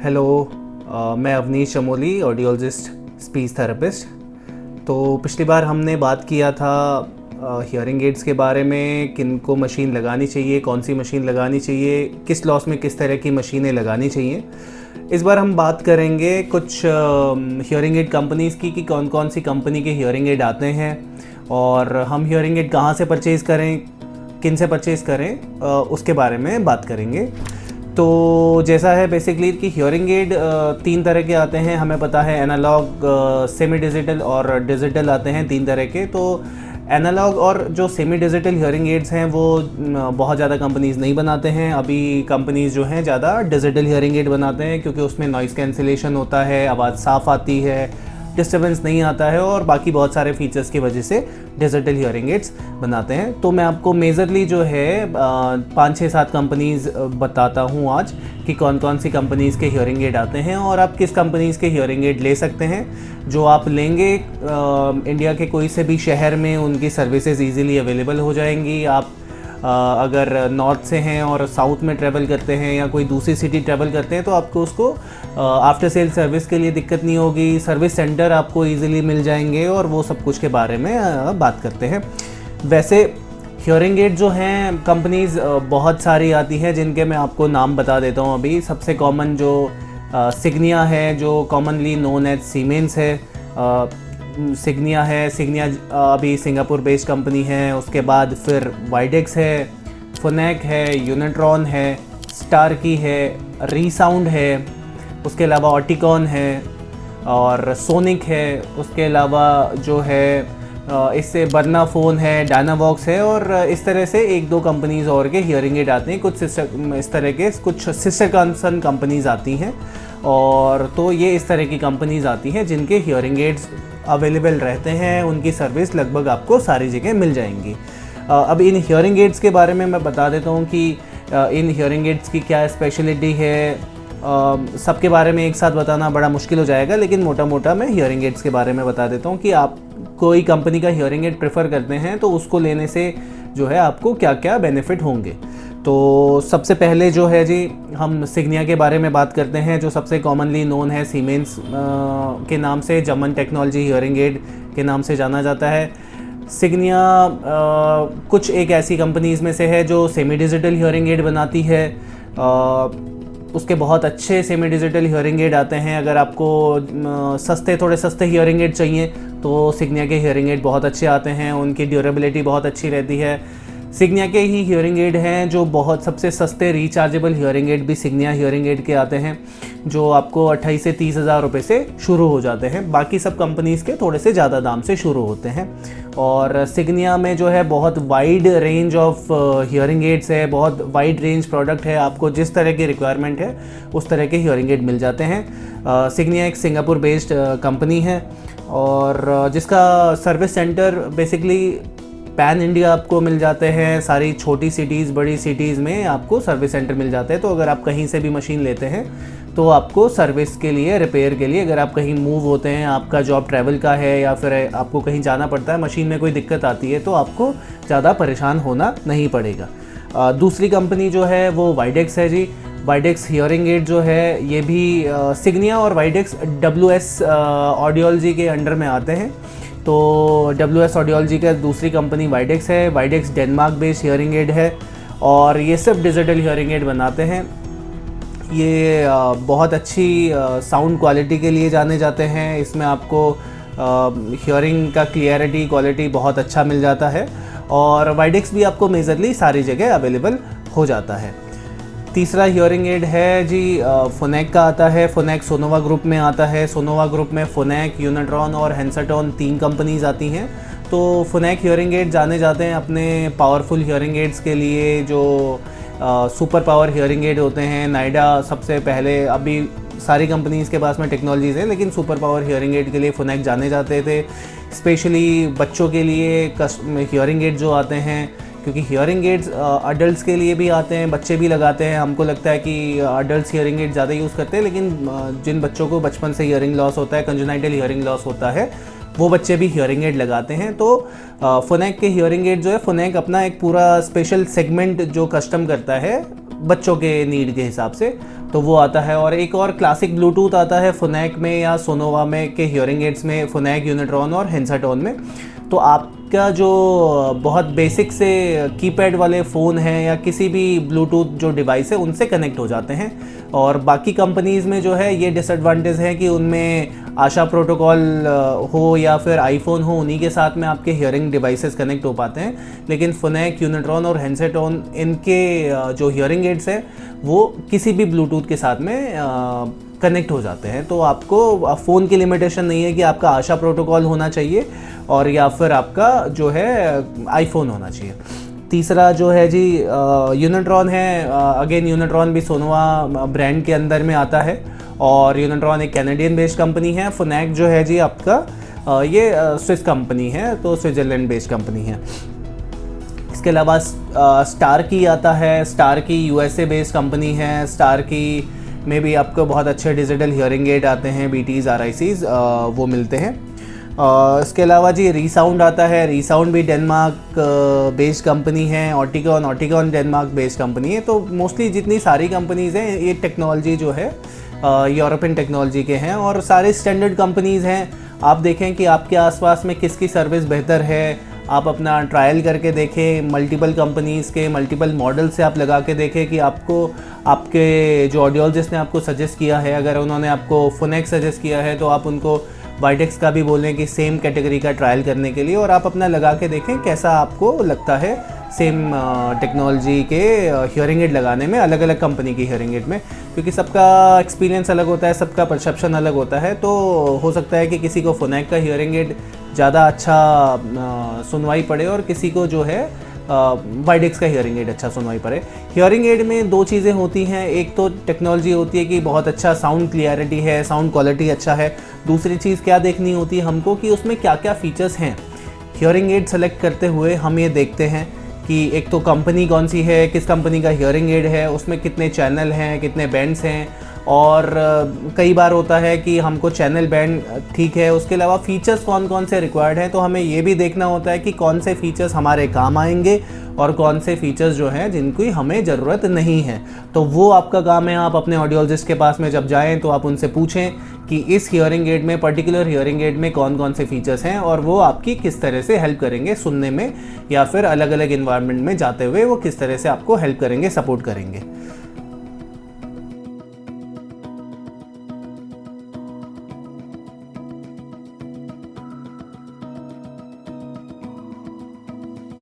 Hello. मैं Avnish Chamoli, audiologist, speech therapist. तो पिछली बार हमने बात किया था हियरिंग एड्स के बारे में, किन को मशीन लगानी चाहिए, कौन सी मशीन लगानी चाहिए, किस लॉस में किस तरह की मशीनें लगानी चाहिए। इस बार हम बात करेंगे कुछ हियरिंग एड कंपनीज़ की कि कौन कौन सी कंपनी के हियरिंग एड आते हैं और हम हियरिंग एड कहाँ से परचेज़ करें, किन से परचेज़ करें, उसके बारे में बात करेंगे। तो जैसा है बेसिकली कि हियरिंग एड तीन तरह के आते हैं, हमें पता है। एनालॉग, सेमी डिजिटल और डिजिटल आते हैं, तीन तरह के। तो एनालॉग और जो सेमी डिजिटल हियरिंग एड्स हैं वो बहुत ज़्यादा कंपनीज़ नहीं बनाते हैं। अभी कंपनीज़ जो हैं ज़्यादा डिजिटल हियरिंग एड बनाते हैं क्योंकि उसमें नॉइज़ कैंसिलेशन होता है, आवाज़ साफ़ आती है, डिस्टर्बेंस नहीं आता है और बाकी बहुत सारे फीचर्स की वजह से डिजिटल हियरिंग एड्स बनाते हैं। तो मैं आपको मेजरली जो है 5-6-7 कंपनीज़ बताता हूँ आज कि कौन कौन सी कंपनीज़ के हियरिंग एड आते हैं और आप किस कंपनीज़ के हियरिंग एड ले सकते हैं। जो आप लेंगे इंडिया के कोई से भी शहर में उनकी सर्विसेज ईज़िली अवेलेबल हो जाएंगी। आप अगर नॉर्थ से हैं और साउथ में ट्रैवल करते हैं या कोई दूसरी सिटी ट्रैवल करते हैं तो आपको उसको आफ्टर सेल सर्विस के लिए दिक्कत नहीं होगी। सर्विस सेंटर आपको इजीली मिल जाएंगे और वो सब कुछ के बारे में बात करते हैं। वैसे हियरिंग एड जो हैं कंपनीज़ बहुत सारी आती हैं जिनके मैं आपको नाम बता देता हूँ। अभी सबसे कॉमन जो सिग्निया है, जो कॉमनली नोन एज सीमेंस है। सिग्निया है, सिग्निया अभी सिंगापुर बेस्ड कंपनी है। उसके बाद फिर वाइडेक्स है, फोनेक है, यूनिट्रॉन है, स्टारकी है, रीसाउंड है, उसके अलावा ऑटिकॉन है और सोनिक है। उसके अलावा जो है इससे बर्ना फ़ोन है, डायनावॉक्स है और इस तरह से एक दो कंपनीज़ और के हियरिंग एड आते हैं। कुछ सिस्टर, इस तरह के कुछ सिस्टर कंसर्न कंपनीज़ आती हैं और तो ये इस तरह की कंपनीज़ आती हैं जिनके हियरिंग एड्स अवेलेबल रहते हैं। उनकी सर्विस लगभग आपको सारी जगह मिल जाएंगी। अब इन हियरिंग एड्स के बारे में मैं बता देता हूँ कि इन हियरिंग एड्स की क्या स्पेशलिटी है। सबके बारे में एक साथ बताना बड़ा मुश्किल हो जाएगा, लेकिन मोटा मोटा मैं हियरिंग एड्स के बारे में बता देता हूँ कि आप कोई कंपनी का हियरिंग एड प्रेफर करते हैं तो उसको लेने से जो है आपको क्या क्या बेनिफिट होंगे। तो सबसे पहले जो है जी, हम सिग्निया के बारे में बात करते हैं, जो सबसे कॉमनली नोन है सीमेंस के नाम से, जर्मन टेक्नोलॉजी हियरिंग एड के नाम से जाना जाता है। सिग्निया कुछ एक ऐसी कंपनीज़ में से है जो सेमी डिजिटल हियरिंग एड बनाती है। उसके बहुत अच्छे सेमी डिजिटल हियरिंग एड आते हैं। अगर आपको थोड़े सस्ते हियरिंग एड चाहिए तो सिग्निया के हियरिंग एड बहुत अच्छे आते हैं। उनकी ड्यूरेबिलिटी बहुत अच्छी रहती है। सिग्निया के ही हियरिंग एड हैं जो बहुत सबसे सस्ते रिचार्जेबल हियरिंग एड भी सिग्निया हियरिंग एड के आते हैं, जो आपको 28 से 30 हज़ार रुपये से शुरू हो जाते हैं। बाकी सब कंपनीज़ के थोड़े से ज़्यादा दाम से शुरू होते हैं। और सिग्निया में जो है बहुत wide range of hearing aids है, बहुत वाइड रेंज प्रोडक्ट है। आपको जिस तरह की रिक्वायरमेंट है उस तरह के हियरिंग एड मिल जाते हैं। सिग्निया एक सिंगापुर बेस्ड कंपनी है और जिसका service centre basically pan India आपको मिल जाते हैं। सारी छोटी सिटीज़, बड़ी सिटीज़ में आपको सर्विस सेंटर मिल जाते हैं। तो अगर आप कहीं से भी मशीन लेते हैं तो आपको सर्विस के लिए, रिपेयर के लिए, अगर आप कहीं मूव होते हैं, आपका जॉब ट्रैवल का है या फिर आपको कहीं जाना पड़ता है, मशीन में कोई दिक्कत आती है तो आपको ज़्यादा परेशान होना नहीं पड़ेगा। दूसरी कंपनी जो है वो वाइडेक्स है जी। वाइडेक्स हियरिंग एड जो है ये भी सिग्निया और वाइडेक्स WS ऑडियोलॉजी के अंडर में आते हैं। तो WS ऑडियोलॉजी का दूसरी कंपनी वाइडेक्स है। Widex Denmark based hearing aid है और ये सब डिजिटल हियरिंग एड बनाते हैं। ये बहुत अच्छी साउंड क्वालिटी के लिए जाने जाते हैं। इसमें आपको हियरिंग का क्लियरिटी, क्वालिटी बहुत अच्छा मिल जाता है और वाइडेक्स भी आपको मेजरली सारी जगह अवेलेबल हो जाता है। तीसरा हियरिंग एड है जी, फोनेक का आता है। फोनेक सोनोवा ग्रुप में आता है। सोनोवा ग्रुप में फोनेक, यूनिट्रॉन और हेंसरटॉन 3 कंपनीज आती हैं। तो फोनेक हियरिंग एड जाने जाते हैं अपने पावरफुल हियरिंग एड्स के लिए, जो सुपर पावर हियरिंग एड होते हैं। नाइडा सबसे पहले, अभी सारी कंपनीज़ के पास में टेक्नोलॉजीज़ हैं लेकिन सुपर पावर हियरिंग एड के लिए फोनेक जाने जाते थे। स्पेशली बच्चों के लिए हियरिंग एड जो आते हैं, क्योंकि हियरिंग एड्स अडल्ट्स के लिए भी आते हैं, बच्चे भी लगाते हैं। हमको लगता है कि अडल्ट्स हियरिंग एड ज़्यादा यूज़ करते हैं, लेकिन जिन बच्चों को बचपन से हियरिंग लॉस होता है, कंजेनाइटल हियरिंग लॉस होता है, वो बच्चे भी हियरिंग एड लगाते हैं। तो फोनेक के हियरिंग एड जो है, फोनेक अपना एक पूरा स्पेशल सेगमेंट जो कस्टम करता है बच्चों के नीड के हिसाब से, तो वो आता है। और एक और क्लासिक ब्लूटूथ आता है फोनैक में या सोनोवा में के हियरिंग एड्स में, फोनैक, यूनिट्रॉन और हेंसाटोन में। तो आपका जो बहुत बेसिक से कीपैड वाले फ़ोन हैं या किसी भी ब्लूटूथ जो डिवाइस है उनसे कनेक्ट हो जाते हैं। और बाकी कंपनीज़ में जो है ये डिसएडवांटेज है कि उनमें आशा प्रोटोकॉल हो या फिर आईफोन हो, उन्हीं के साथ में आपके हियरिंग डिवाइसेस कनेक्ट हो पाते हैं। लेकिन फोनैक, यूनिट्रॉन और हेंसाटोन, इनके जो हियरिंग एड्स हैं वो किसी भी ब्लूटूथ के साथ में कनेक्ट हो जाते हैं। तो आपको फ़ोन की लिमिटेशन नहीं है कि आपका आशा प्रोटोकॉल होना चाहिए और या फिर आपका जो है आईफोन होना चाहिए। तीसरा जो है जी यूनिट्रॉन है। अगेन यूनिट्रॉन भी सोनोवा ब्रांड के अंदर में आता है और यूनिट्रॉन एक कैनेडियन बेस्ड कंपनी है। फोनैक जो है जी आपका ये स्विस कंपनी है, तो स्विट्ज़रलैंड बेस्ड कंपनी है। इसके अलावा स्टार की आता है। स्टार की यूएसए बेस्ड कंपनी है। स्टार की में भी आपको बहुत अच्छे डिजिटल हियरिंग एड आते हैं, BTs, RICs वो मिलते हैं। इसके अलावा जी रीसाउंड आता है। रीसाउंड भी डेनमार्क बेस्ड कंपनी है। ऑटिकॉन डेनमार्क बेस्ड कंपनी है। तो मोस्टली जितनी सारी कंपनीज़ हैं ये टेक्नोलॉजी जो है यूरोपियन टेक्नोलॉजी के हैं और सारे स्टैंडर्ड कंपनीज़ हैं। आप देखें कि आपके आसपास में किसकी सर्विस बेहतर है, आप अपना ट्रायल करके देखें, मल्टीपल कंपनीज़ के मल्टीपल मॉडल से आप लगा के देखें कि आपको आपके जो ऑडियोलॉजिस्ट ने आपको सजेस्ट किया है, अगर उन्होंने आपको फोनैक सजेस्ट किया है तो आप उनको वाइडेक्स का भी बोलें कि सेम कैटेगरी का ट्रायल करने के लिए, और आप अपना लगा के देखें कैसा आपको लगता है सेम टेक्नोलॉजी के हियरिंग एड लगाने में, अलग अलग कंपनी की हियरिंग एड में, क्योंकि सबका एक्सपीरियंस अलग होता है, सबका परसेप्शन अलग होता है। तो हो सकता है कि किसी को फोनैक का हियरिंग एड ज़्यादा अच्छा सुनवाई पड़े और किसी को जो है वाइडेक्स का हियरिंग एड अच्छा सुनवाई पड़े। हियरिंग एड में दो चीज़ें होती हैं, एक तो टेक्नोलॉजी होती है कि बहुत अच्छा साउंड क्लियरिटी है, साउंड क्वालिटी अच्छा है। दूसरी चीज़ क्या देखनी होती है हमको कि उसमें क्या क्या फ़ीचर्स हैं। हियरिंग एड सेलेक्ट करते हुए हम ये देखते हैं कि एक तो कंपनी कौन सी है, किस कंपनी का हियरिंग एड है, उसमें कितने चैनल हैं, कितने बैंड्स हैं, और कई बार होता है कि हमको चैनल बैंड ठीक है, उसके अलावा फ़ीचर्स कौन कौन से रिक्वायर्ड हैं। तो हमें ये भी देखना होता है कि कौन से फ़ीचर्स हमारे काम आएंगे और कौन से फ़ीचर्स जो हैं जिनकी हमें ज़रूरत नहीं है। तो वो आपका काम है, आप अपने ऑडियोलॉजिस्ट के पास में जब जाएं तो आप उनसे पूछें कि इस हियरिंग एड में, पर्टिकुलर हियरिंग एड में कौन कौन से फ़ीचर्स हैं और वो आपकी किस तरह से हेल्प करेंगे सुनने में, या फिर अलग अलग इन्वायरमेंट में जाते हुए वो किस तरह से आपको हेल्प करेंगे, सपोर्ट करेंगे।